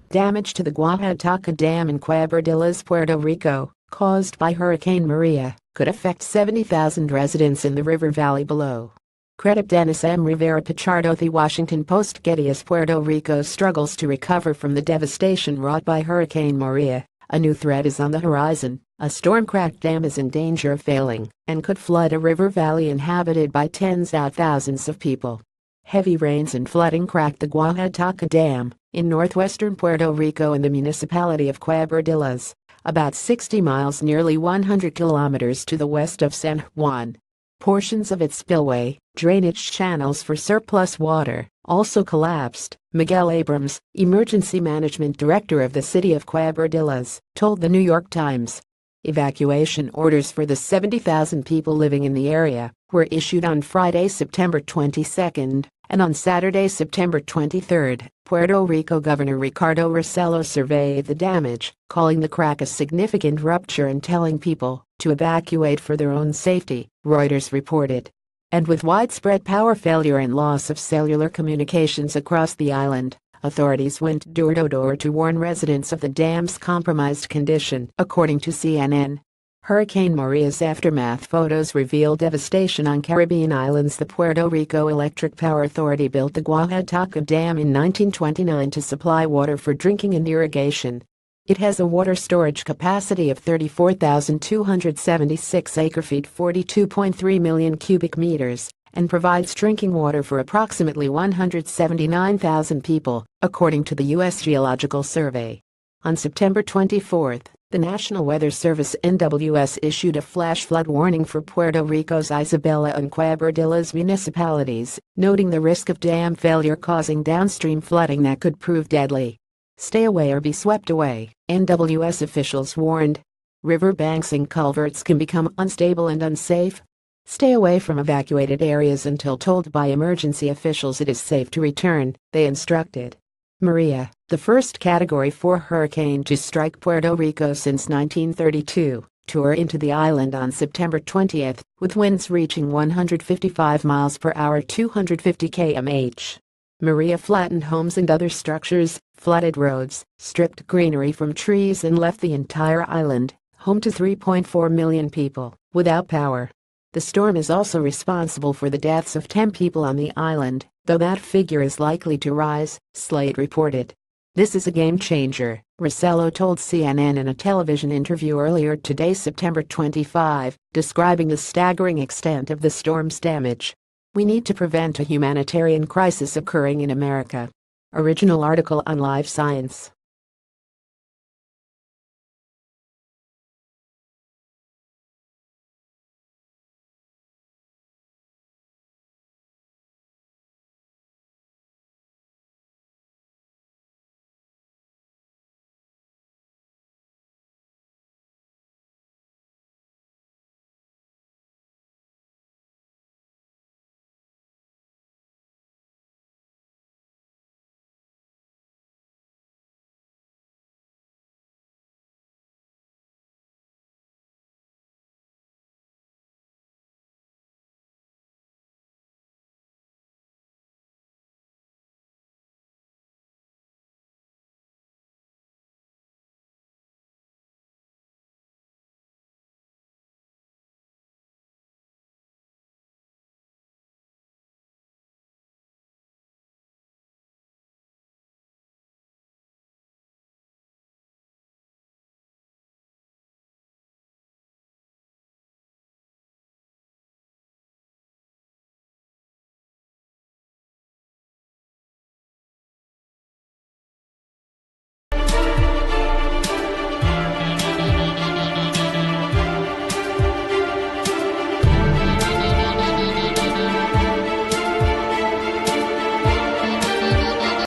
Damage to the Guajataca Dam in Quebradillas, Puerto Rico, caused by Hurricane Maria, could affect 70,000 residents in the river valley below. Credit Dennis M. Rivera Pichardo. The Washington Post. Getty. As Puerto Rico struggles to recover from the devastation wrought by Hurricane Maria, a new threat is on the horizon. A storm-cracked dam is in danger of failing and could flood a river valley inhabited by tens of thousands of people. Heavy rains and flooding cracked the Guajataca Dam in northwestern Puerto Rico in the municipality of Quebradillas, about 60 miles, nearly 100 kilometers to the west of San Juan. Portions of its spillway, drainage channels for surplus water, also collapsed, Miguel Abrams, Emergency Management Director of the city of Quebradillas, told the New York Times. Evacuation orders for the 70,000 people living in the area were issued on Friday, September 22, and on Saturday, September 23, Puerto Rico Governor Ricardo Rossello surveyed the damage, calling the crack a significant rupture and telling people to evacuate for their own safety, Reuters reported. And with widespread power failure and loss of cellular communications across the island, authorities went door-to-door to warn residents of the dam's compromised condition, according to CNN. Hurricane Maria's aftermath photos reveal devastation on Caribbean islands. The Puerto Rico Electric Power Authority built the Guajataca Dam in 1929 to supply water for drinking and irrigation. It has a water storage capacity of 34,276 acre-feet, 42.3 million cubic meters, and provides drinking water for approximately 179,000 people, according to the U.S. Geological Survey. On September 24, the National Weather Service (NWS) issued a flash flood warning for Puerto Rico's Isabela and Quebradillas municipalities, noting the risk of dam failure causing downstream flooding that could prove deadly. Stay away or be swept away, NWS officials warned. River banks and culverts can become unstable and unsafe. Stay away from evacuated areas until told by emergency officials it is safe to return, they instructed. Maria, the first Category 4 hurricane to strike Puerto Rico since 1932, tore into the island on September 20, with winds reaching 155 miles per hour, 250 km/h. Maria flattened homes and other structures, flooded roads, stripped greenery from trees, and left the entire island, home to 3.4 million people, without power. The storm is also responsible for the deaths of 10 people on the island, though that figure is likely to rise, Slate reported. This is a game changer, Rossello told CNN in a television interview earlier today, September 25, describing the staggering extent of the storm's damage. We need to prevent a humanitarian crisis occurring in America. Original article on Live Science.